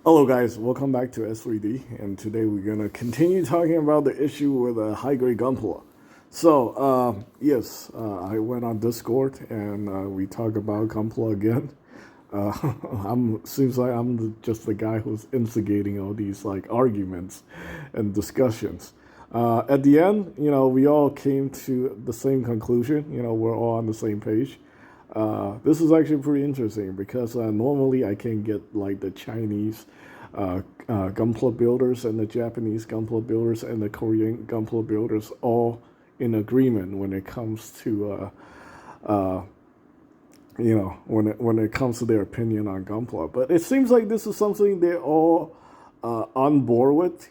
Hello guys, welcome back to S3D, and today we're going to continue talking about the issue with high-grade Gunpla. So, yes, I went on Discord and we talked about Gunpla again. Seems like I'm just the guy who's instigating all these like arguments and discussions. At the end, we all came to the same conclusion. We're all on the same page. This is actually pretty interesting because normally I can get like the Chinese Gunpla builders and the Japanese Gunpla builders and the Korean Gunpla builders all in agreement when it comes to when it comes to their opinion on Gunpla. But it seems like this is something they're all on board with.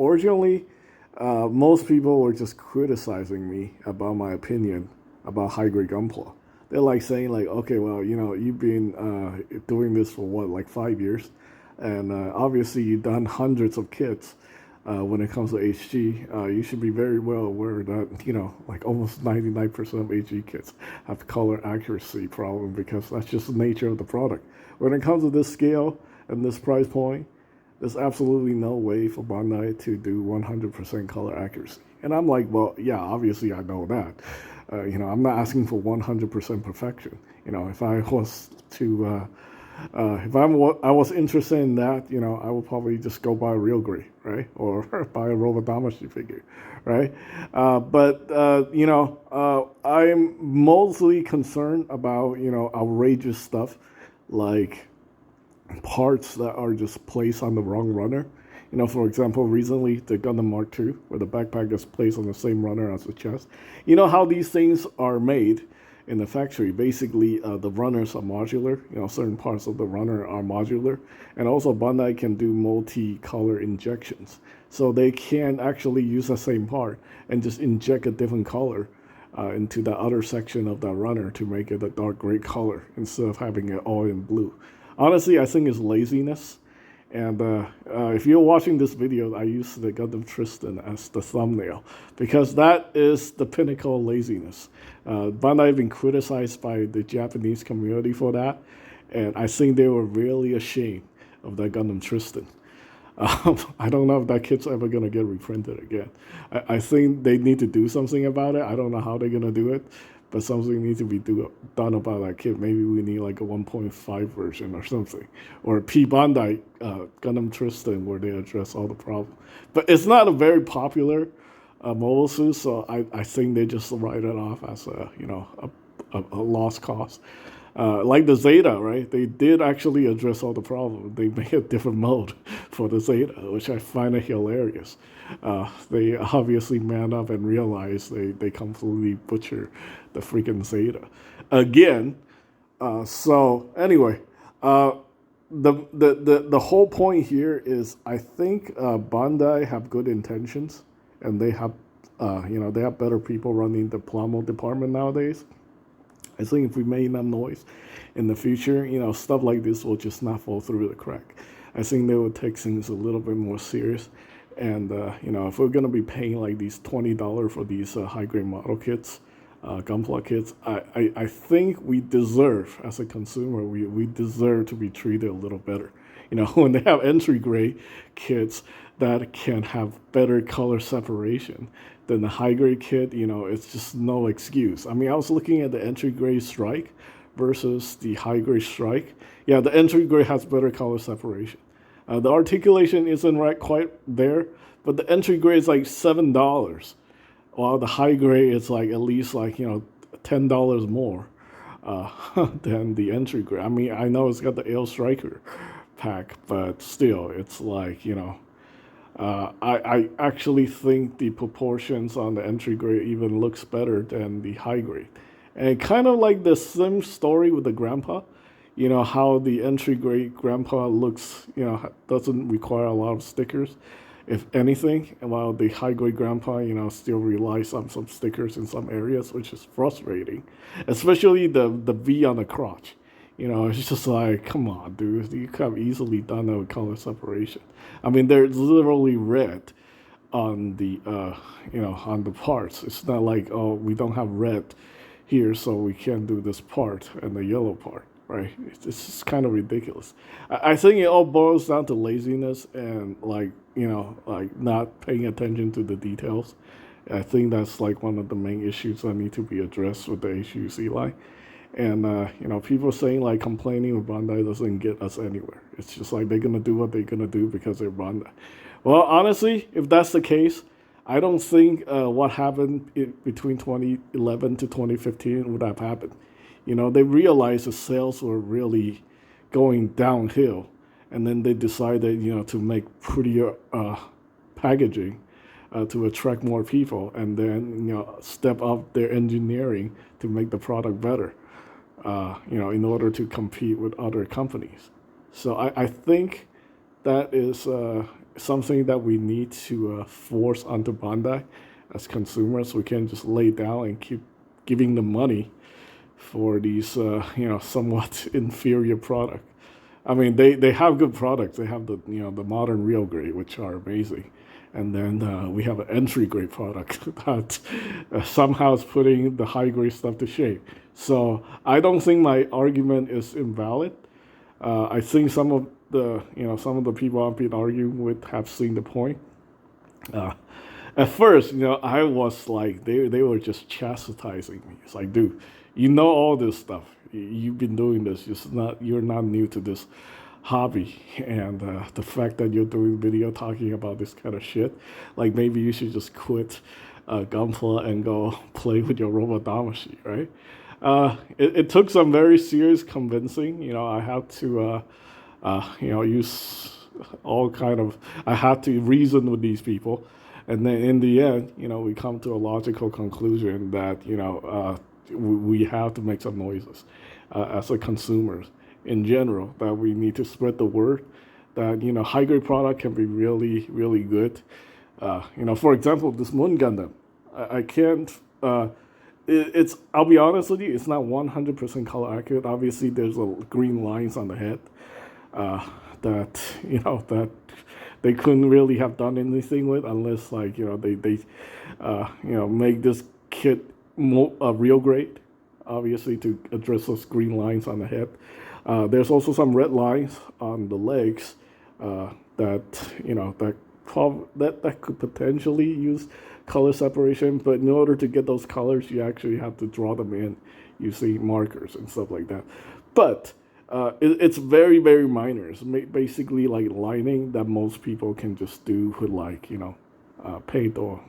Originally most people were just criticizing me about my opinion about high-grade Gunpla. They're like saying like, okay, well, you've been doing this for what, like 5 years, and obviously you've done hundreds of kits. When it comes to HG, you should be very well aware that like almost 99% of HG kits have color accuracy problem because that's just the nature of the product. When it comes to this scale and this price point, there's absolutely no way for Bandai to do 100% color accuracy. And I'm like, well, yeah, obviously I know that. I'm not asking for 100% perfection. If I was to, I was interested in that, I would probably just go buy a real gray, right? Or buy a Robodamashi figure, right? I'm mostly concerned about, outrageous stuff like parts that are just placed on the wrong runner. For example, recently the Gundam Mark II, where the backpack is placed on the same runner as the chest. You know how these things are made in the factory. Basically, the runners are modular. Certain parts of the runner are modular. And also Bandai can do multi-color injections. So they can actually use the same part and just inject a different color into the other section of that runner to make it a dark gray color instead of having it all in blue. Honestly, I think it's laziness. And if you're watching this video, I use the Gundam Tristan as the thumbnail because that is the pinnacle of laziness. Bandai have been criticized by the Japanese community for that, and I think they were really ashamed of that Gundam Tristan. I don't know if that kit's ever going to get reprinted again. I think they need to do something about it. I don't know how they're going to do it, but something needs to be done about that kit. Maybe we need like a 1.5 version or something. Or a P Bandai Gundam Tristan where they address all the problems. But it's not a very popular mobile suit, so I think they just write it off as a lost cause. Like the Zeta, right? They did actually address all the problems. They made a different mode for the Zeta, which I find it hilarious. They obviously man up and realize they completely butcher the freaking Zeta again. So anyway, the whole point here is I think Bandai have good intentions, and they have they have better people running the Plamo department nowadays. I think if we made enough noise in the future, stuff like this will just not fall through the crack. I think they will take things a little bit more serious. And, if we're going to be paying like these $20 for these high-grade model kits, Gunpla kits, I think we deserve, as a consumer, we deserve to be treated a little better. When they have entry-grade kits that can have better color separation than the high-grade kit, it's just no excuse. I mean, I was looking at the entry-grade Strike versus the high-grade Strike. Yeah, the entry-grade has better color separation. The articulation isn't quite there, but the entry grade is like $7, while the high grade is like at least like $10 more than the entry grade. I mean, I know it's got the L Striker pack, but still, it's like I actually think the proportions on the entry grade even looks better than the high grade, and kind of like the same story with the Grandpa. How the entry grade Grandpa looks, doesn't require a lot of stickers, if anything, and while the high grade Grandpa, still relies on some stickers in some areas, which is frustrating, especially the V on the crotch. It's just like, come on, dude, you could have easily done that with color separation. I mean, there's literally red on the, on the parts. It's not like, oh, we don't have red here, so we can't do this part and the yellow part. right? It's just kind of ridiculous. I think it all boils down to laziness and like like not paying attention to the details. I think that's like one of the main issues that need to be addressed with the HGUC line. And people saying like complaining with Bandai doesn't get us anywhere. It's just like they're gonna do what they're gonna do because they're Bandai. Well, honestly, if that's the case, I don't think what happened between 2011 to 2015 would have happened. They realized the sales were really going downhill, and then they decided, to make prettier packaging to attract more people, and then step up their engineering to make the product better. In order to compete with other companies. So I think that is something that we need to force onto Bandai as consumers. We can't just lay down and keep giving them money for these, somewhat inferior product. I mean, they have good products. They have the modern real grade, which are amazing. And then we have an entry grade product that somehow is putting the high grade stuff to shame. So I don't think my argument is invalid. I think some of the people I've been arguing with have seen the point. At first, I was like, they were just chastising me. It's like, dude, you know all this stuff. You've been doing this. You're not new to this hobby, and the fact that you're doing video talking about this kind of shit, like maybe you should just quit Gunpla and go play with your robot damashi, right? It took some very serious convincing. I had to use all kind of. I had to reason with these people, and then in the end, we come to a logical conclusion that we have to make some noises as a consumers in general, that we need to spread the word that high grade product can be really, really good. For example, this Moon Gundam, I can't. It's I'll be honest with you, it's not 100% color accurate. Obviously, there's green lines on the head that that they couldn't really have done anything with unless like they make this kit real grade, obviously to address those green lines on the head. There's also some red lines on the legs that could potentially use color separation, but in order to get those colors, you actually have to draw them in using markers and stuff like that. But it's very, very minor. It's basically like lining that most people can just do with like paint or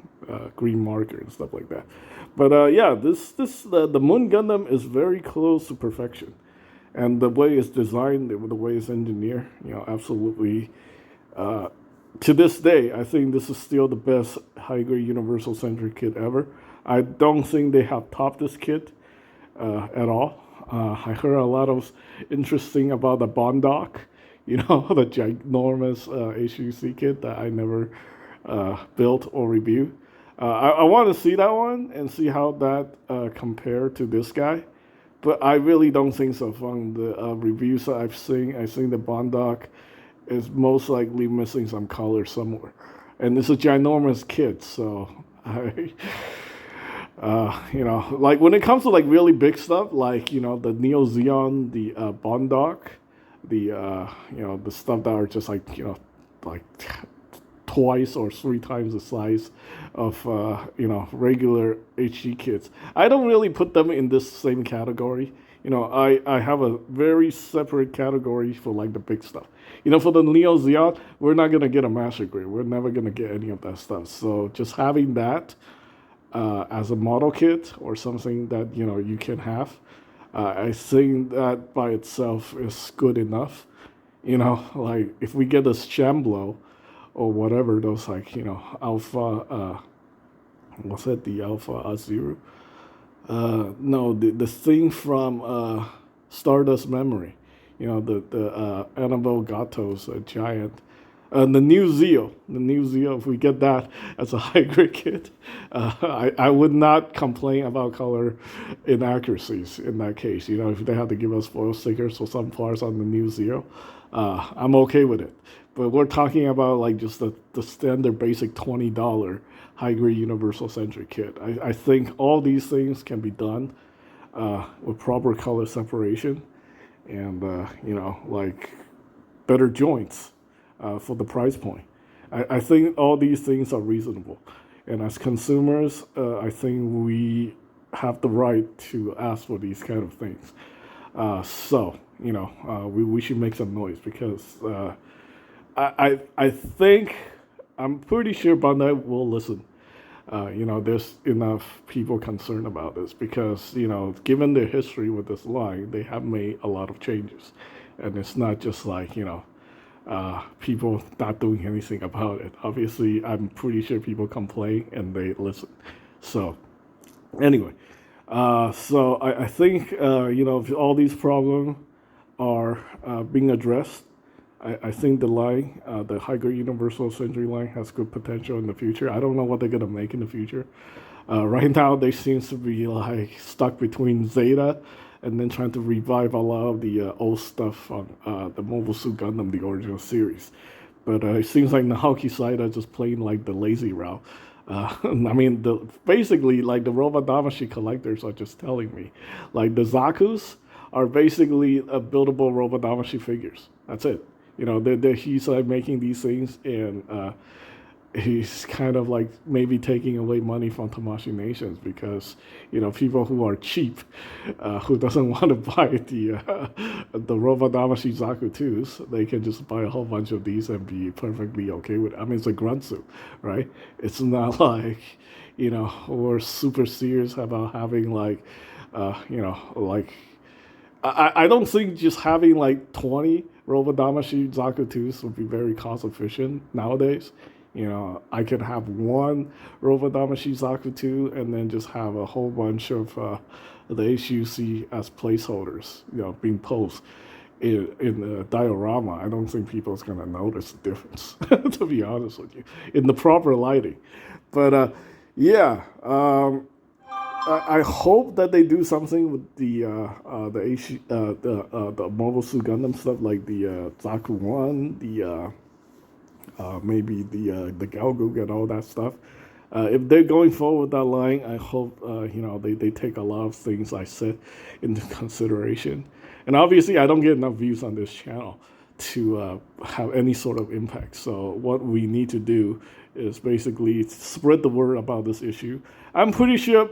green marker and stuff like that. But the Moon Gundam is very close to perfection. And the way it's designed, the way it's engineered, absolutely. To this day, I think this is still the best high-grade universal-centric kit ever. I don't think they have topped this kit at all. I heard a lot of interesting about the Bondoc, the ginormous HGUC kit that I never built or reviewed. I want to see that one and see how that compared to this guy. But I really don't think so. From the reviews that I think the Bondoc is most likely missing some color somewhere. And it's a ginormous kit, so like when it comes to like really big stuff, like the Neo Zeon, the Bondoc, the stuff that are just like like twice or three times the size of regular HG kits. I don't really put them in this same category. I have a very separate category for like the big stuff. For the Neo Zeon, we're not gonna get a master grade. We're never gonna get any of that stuff. So just having that as a model kit or something that you can have, I think that by itself is good enough. Like if we get a Shamblo or whatever, those like Alpha, what's that? The Alpha Zero. No, the thing from Stardust Memory. The Annabelle Gatto's giant. The new Zeo, if we get that as a high-grade kit, I would not complain about color inaccuracies in that case. If they have to give us foil stickers or some parts on the new Zeo, I'm okay with it. But we're talking about like just the standard basic $20 high-grade universal-centric kit. I think all these things can be done with proper color separation. and like better joints for the price point. I think all these things are reasonable, and as consumers, I think we have the right to ask for these kind of things. We should make some noise because I think I'm pretty sure Bandai will listen. There's enough people concerned about this because, given their history with this line, they have made a lot of changes. And it's not just like, people not doing anything about it. Obviously, I'm pretty sure people complain and they listen. So, anyway, I think, if all these problems are being addressed, I think the line, the high-grade universal century line, has good potential in the future. I don't know what they're gonna make in the future. Right now, they seems to be like stuck between Zeta and then trying to revive a lot of the old stuff on the Mobile Suit Gundam, the original series. But it seems like Naoki side are just playing like the lazy route. Basically, like the Robot Damashi collectors are just telling me, like the Zakus are basically buildable Robot Damashi figures. That's it. He's like making these things, and he's kind of like maybe taking away money from Tamashii Nations because people who are cheap, who doesn't want to buy the Robot Damashi Zaku 2s, they can just buy a whole bunch of these and be perfectly okay with it. I mean, it's a grunt suit, right? It's not like we're super serious about having like like I don't think just having like 20 Robot Damashi Zaku 2s would be very cost efficient nowadays. I could have one Robot Damashi Zaku 2 and then just have a whole bunch of the HGUC as placeholders, being posed in the diorama. I don't think people's going to notice the difference, to be honest with you, in the proper lighting. But I hope that they do something with the Mobile Suit Gundam stuff, like the Zaku 1, the maybe the Galgook and all that stuff. If they're going forward with that line, I hope they take a lot of things I said into consideration. And obviously, I don't get enough views on this channel to have any sort of impact. So what we need to do is basically spread the word about this issue. I'm pretty sure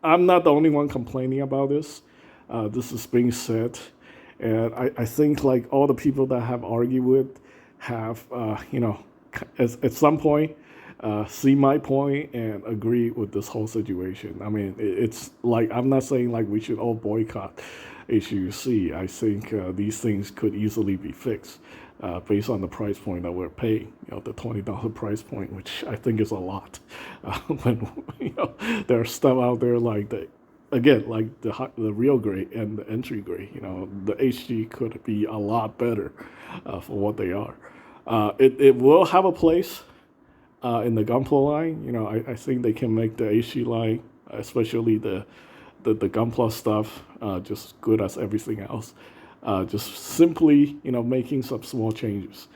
I'm not the only one complaining about this. This is being said, and I think like all the people that have argued with have at some point see my point and agree with this whole situation. I mean, it's like, I'm not saying like we should all boycott HGUC. I think these things could easily be fixed based on the price point that we're paying, the $20 price point, which I think is a lot. When there's stuff out there like the, again, like the real grade and the entry grade, the HG could be a lot better for what they are. It will have a place in the Gunpla line. I think they can make the HG line, especially the Gunpla stuff, just good as everything else. Just simply, making some small changes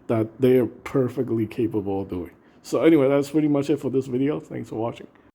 that they are perfectly capable of doing. So anyway, that's pretty much it for this video. Thanks for watching.